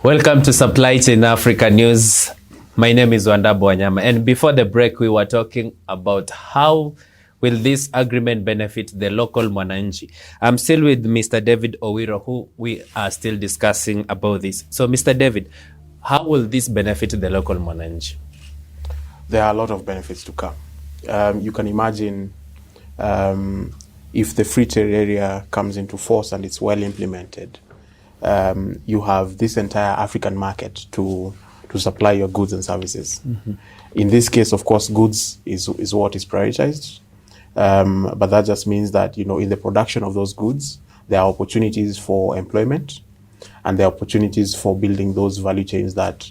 Welcome to Supply Chain Africa News. My name is Wandabo Wanyama, and before the break, we were talking about how will this agreement benefit the local mwananchi. I'm still with Mr. David Owiro, who we are still discussing about this. So, Mr. David, how will this benefit the local mwananchi? There are a lot of benefits to come. You can imagine if the free trade area comes into force and it's well implemented, you have this entire African market to supply your goods and services. Mm-hmm. In this case, of course, goods is what is prioritized. But that just means that, in the production of those goods, there are opportunities for employment and there are opportunities for building those value chains that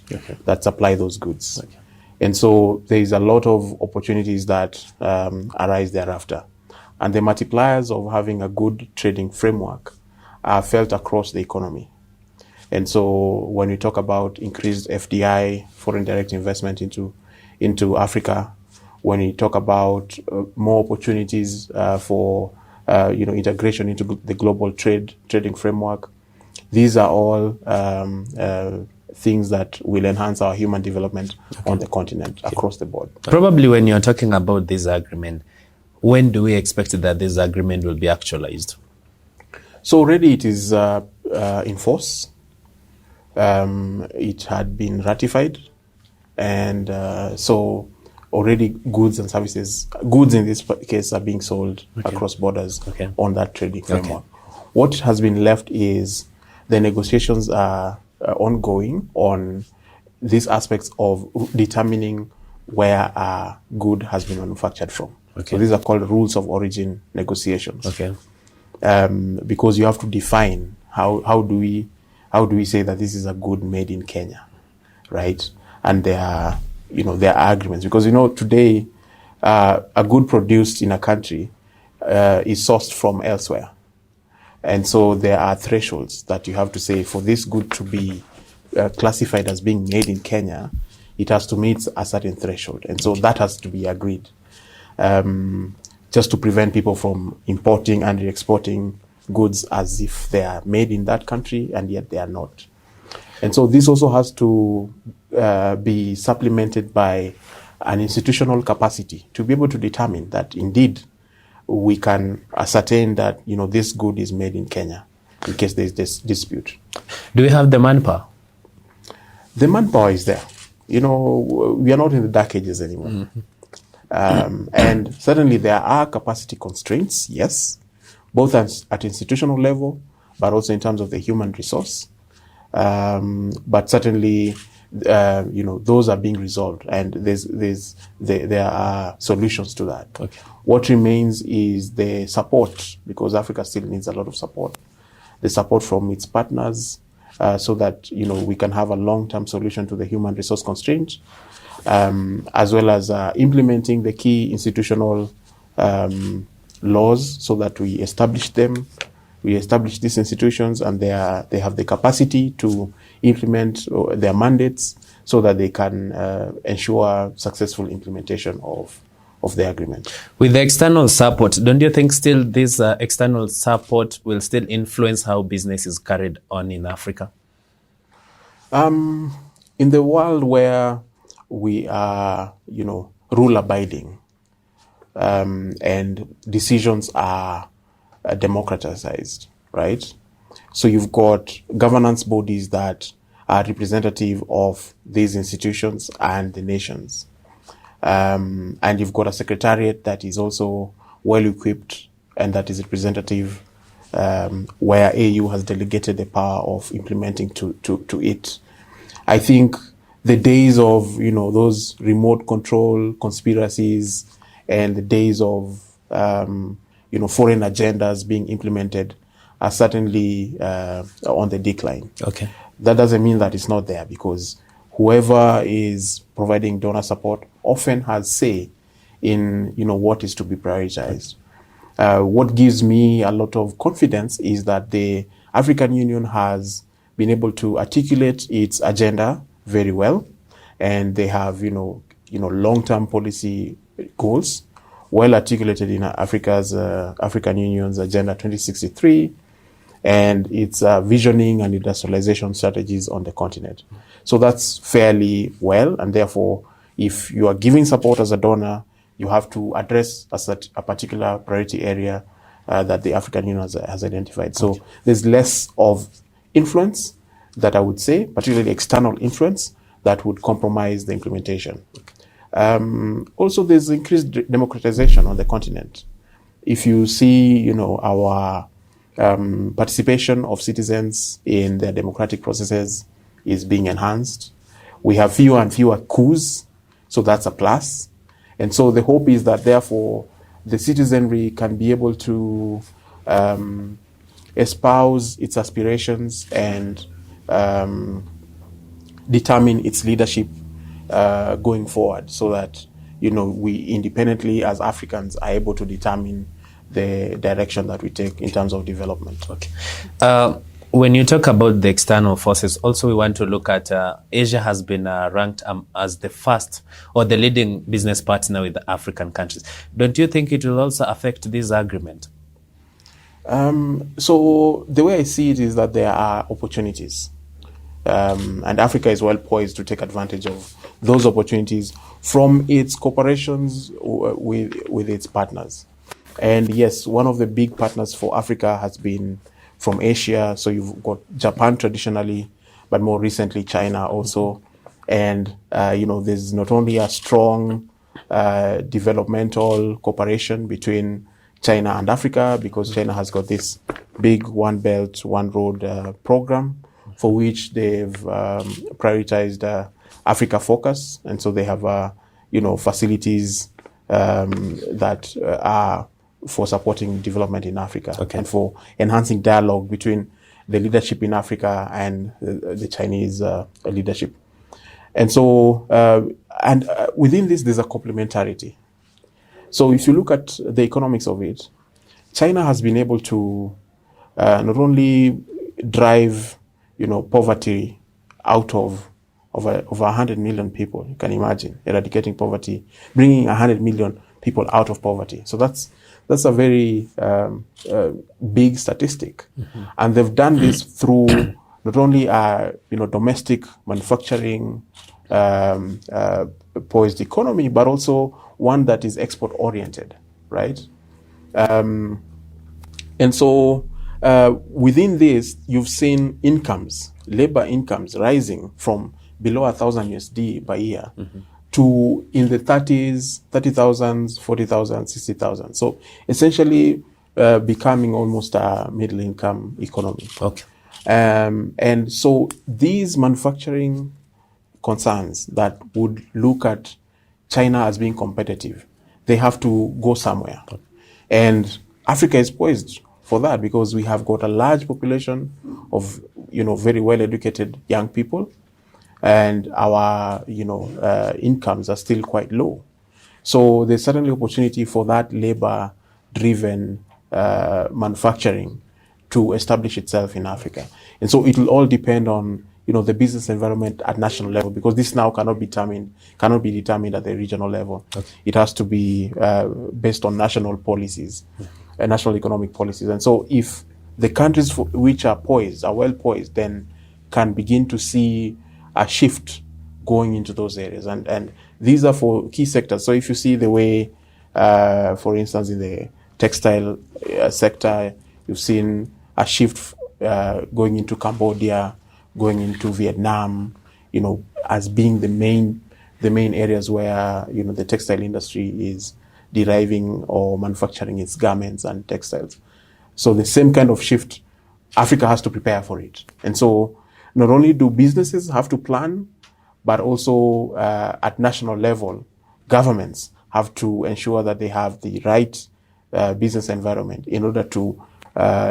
supply those goods. Okay. And so there is a lot of opportunities that arise thereafter. And the multipliers of having a good trading framework are felt across the economy. And so when we talk about increased FDI, foreign direct investment into Africa, when we talk about more opportunities for integration into the global trading framework, these are all things that will enhance our human development on the continent across the board. Probably when you're talking about this agreement, when do we expect that this agreement will be actualized? So already it is in force. It had been ratified, and so already goods and services, goods in this case, are being sold across borders on that trading framework. What has been left is the negotiations are ongoing on these aspects of determining where a good has been manufactured from. So these are called rules of origin negotiations. Because you have to define how do we say that this is a good made in Kenya, right? And there are agreements, because today a good produced in a country is sourced from elsewhere, and so there are thresholds that you have to say for this good to be classified as being made in Kenya, it has to meet a certain threshold, and so that has to be agreed. Just to prevent people from importing and exporting goods as if they are made in that country and yet they are not. And so this also has to be supplemented by an institutional capacity to be able to determine that indeed we can ascertain that this good is made in Kenya in case there is this dispute. Do we have the manpower? The manpower is there. We are not in the dark ages anymore. Mm-hmm. And certainly there are capacity constraints, yes, both at institutional level, but also in terms of the human resource. But certainly, those are being resolved, and there are solutions to that. What remains is the support, because Africa still needs a lot of support. The support from its partners, so that we can have a long-term solution to the human resource constraints. As well as implementing the key institutional laws so that we establish them. We establish these institutions, and they have the capacity to implement their mandates so that they can ensure successful implementation of the agreement. With the external support, don't you think still this external support will still influence how business is carried on in Africa? In the world where we are, rule-abiding, and decisions are democratized, right? So you've got governance bodies that are representative of these institutions and the nations. And you've got a secretariat that is also well-equipped and that is representative, where AU has delegated the power of implementing to it. I think the days of, those remote control conspiracies and the days of, foreign agendas being implemented are certainly on the decline. That doesn't mean that it's not there, because whoever is providing donor support often has say in, what is to be prioritized. What gives me a lot of confidence is that the African Union has been able to articulate its agenda very well, and they have long-term policy goals well articulated in African Union's Agenda 2063, and its visioning and industrialization strategies on the continent. So that's fairly well, and therefore, if you are giving support as a donor, you have to address a particular priority area that the African Union has identified. So there's less of influence that I would say, particularly external influence, that would compromise the implementation. Also, there's increased democratization on the continent. If you see, our participation of citizens in their democratic processes is being enhanced. We have fewer and fewer coups, so that's a plus. And so the hope is that, therefore, the citizenry can be able to espouse its aspirations and determine its leadership going forward, so that we independently as Africans are able to determine the direction that we take in terms of development. Okay. When you talk about the external forces, also we want to look at Asia has been ranked as the first or the leading business partner with the African countries. Don't you think it will also affect this agreement? So the way I see it is that there are opportunities. And Africa is well poised to take advantage of those opportunities from its cooperations with its partners. And yes, one of the big partners for Africa has been from Asia. So you've got Japan traditionally, but more recently China also. And, there's not only a strong developmental cooperation between China and Africa, because China has got this big One Belt, One Road program, for which they've prioritized Africa focus. And so they have, facilities that are for supporting development in Africa, and for enhancing dialogue between the leadership in Africa and the Chinese leadership. And so, within this, there's a complementarity. So if you look at the economics of it, China has been able to not only drive poverty out of over 100 million people. You can imagine eradicating poverty, bringing 100 million people out of poverty. So that's a very big statistic. Mm-hmm. And they've done this through not only domestic manufacturing poised economy, but also one that is export oriented, right? And so within this, you've seen labor incomes rising from below 1,000 USD per year, mm-hmm. to in the 30,000, 40,000, 60,000. So essentially becoming almost a middle income economy. Okay. And so these manufacturing concerns that would look at China as being competitive, they have to go somewhere. Okay. And Africa is poised for that, because we have got a large population of, very well educated young people, and our, incomes are still quite low. So there's certainly opportunity for that labor-driven manufacturing to establish itself in Africa. And so it will all depend on, the business environment at national level, because this now cannot be determined at the regional level. Okay. It has to be based on national policies, national economic policies. And so if the countries which are well poised, then can begin to see a shift going into those areas. And these are for key sectors. So if you see the way, for instance, in the textile sector, you've seen a shift going into Cambodia, going into Vietnam, as being the main areas where, the textile industry is deriving or manufacturing its garments and textiles. So the same kind of shift, Africa has to prepare for it. And so not only do businesses have to plan, but also at national level, governments have to ensure that they have the right business environment in order to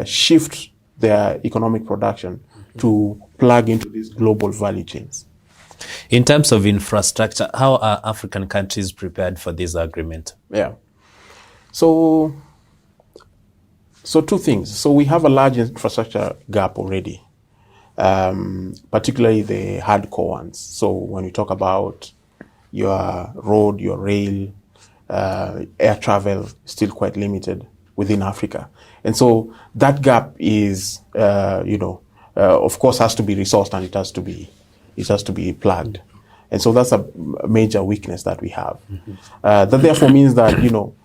shift their economic production to plug into these global value chains. In terms of infrastructure, how are African countries prepared for this agreement? Yeah. So two things. So we have a large infrastructure gap already, particularly the hardcore ones. So when you talk about your road, your rail, air travel, still quite limited. within Africa. And so that gap is, of course, has to be resourced, and it has to be plugged. And so that's a major weakness that we have. That therefore means that,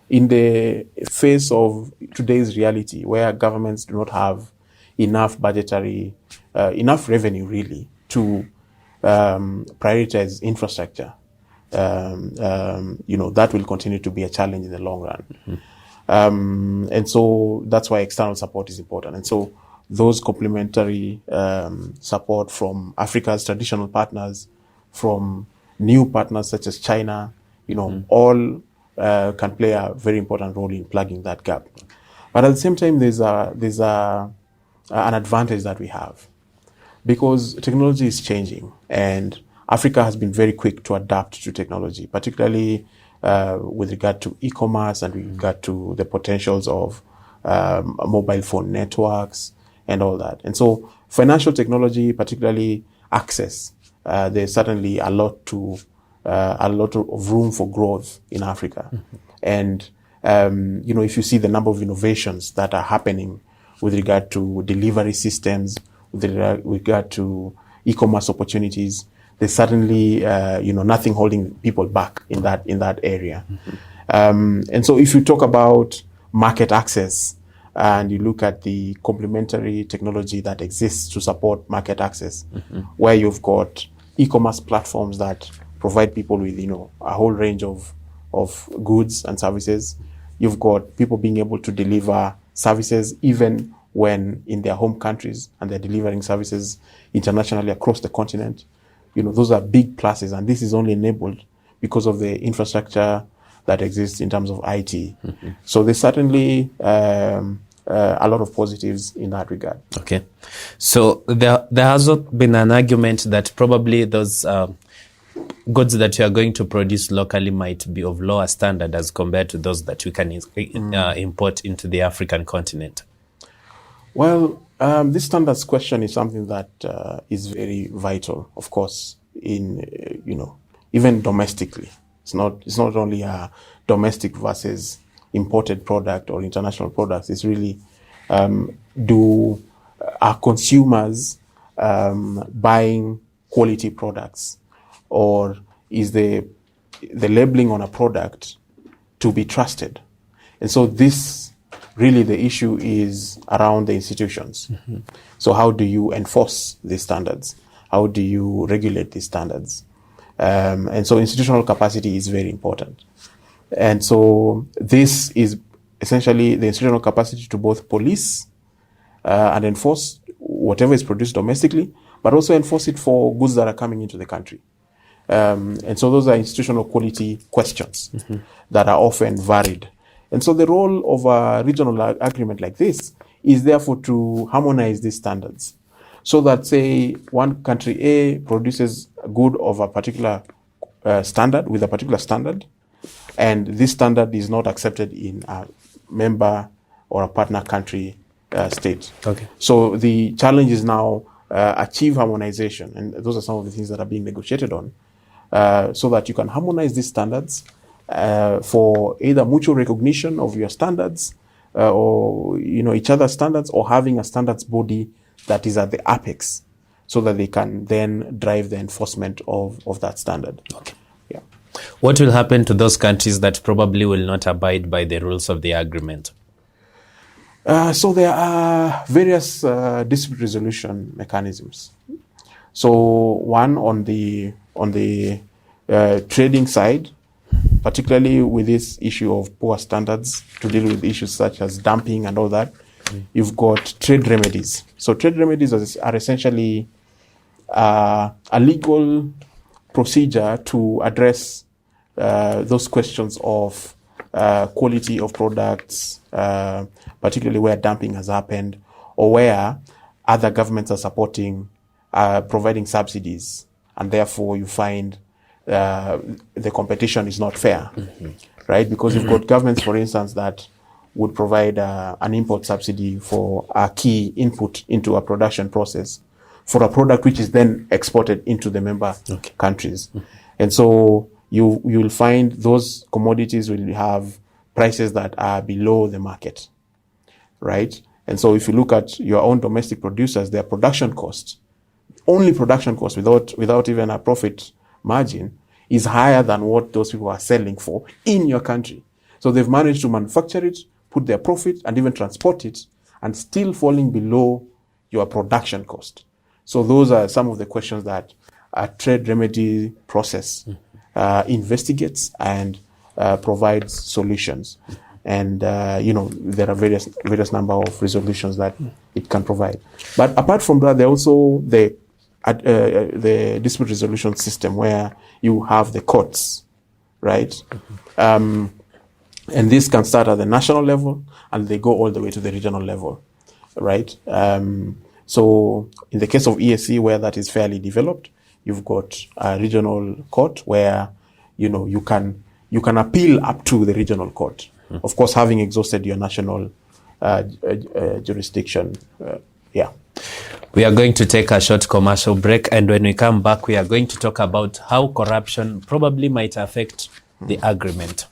in the face of today's reality, where governments do not have enough enough revenue really to prioritize infrastructure, that will continue to be a challenge in the long run. And so that's why external support is important. And so those complementary support from Africa's traditional partners, from new partners such as China, all can play a very important role in plugging that gap. But at the same time, there's an advantage that we have, because technology is changing, and Africa has been very quick to adapt to technology, particularly with regard to e-commerce and with regard to the potentials of mobile phone networks and all that. And so financial technology, particularly access, there's certainly a lot of room for growth in Africa. And, if you see the number of innovations that are happening with regard to delivery systems, with regard to e-commerce opportunities, there's certainly, nothing holding people back in that area. And so if you talk about market access and you look at the complementary technology that exists to support market access, where you've got e-commerce platforms that provide people with, a whole range of goods and services. You've got people being able to deliver services even when in their home countries, and they're delivering services internationally across the continent. Those are big pluses, and this is only enabled because of the infrastructure that exists in terms of IT. So there's certainly a lot of positives in that regard. Okay. So there has been an argument that probably those goods that you are going to produce locally might be of lower standard as compared to those that we can import into the African continent. Well, this standards question is something that is very vital, of course, in, even domestically. It's not only a domestic versus imported product or international products. It's really, are consumers buying quality products, or is the labeling on a product to be trusted? And so really the issue is around the institutions. So how do you enforce these standards? How do you regulate these standards? And so institutional capacity is very important. And so this is essentially the institutional capacity to both police and enforce whatever is produced domestically, but also enforce it for goods that are coming into the country. And so those are institutional quality questions that are often varied. And so the role of a regional agreement like this is therefore to harmonize these standards, so that, say, one country A produces a good of a particular standard, with a particular standard, and this standard is not accepted in a member or a partner country state. Okay. So the challenge is now achieve harmonization, and those are some of the things that are being negotiated on, so that you can harmonize these standards for either mutual recognition of your standards, or each other's standards, or having a standards body that is at the apex, so that they can then drive the enforcement of that standard. Okay. Yeah. What will happen to those countries that probably will not abide by the rules of the agreement? So there are various dispute resolution mechanisms. So one on the trading side, particularly with this issue of poor standards, to deal with issues such as dumping and all that, you've got trade remedies. So trade remedies are essentially a legal procedure to address those questions of quality of products, particularly where dumping has happened, or where other governments are supporting, providing subsidies, and therefore you find the competition is not fair, right? Because you've got governments, for instance, that would provide an import subsidy for a key input into a production process for a product which is then exported into the member countries. And so you'll find those commodities will have prices that are below the market. right? And so if you look at your own domestic producers, their production cost, only production cost without even a profit margin, is higher than what those people are selling for in your country. So they've managed to manufacture it, put their profit, and even transport it, and still falling below your production cost. So those are some of the questions that a trade remedy process investigates and provides solutions. And there are various number of resolutions that it can provide. But apart from that, there are also the dispute resolution system, where you have the courts, right? And this can start at the national level and they go all the way to the regional level, right? So in the case of EAC, where that is fairly developed, you've got a regional court where you can appeal up to the regional court. Of course, having exhausted your national jurisdiction. We are going to take a short commercial break, and when we come back, we are going to talk about how corruption probably might affect the agreement.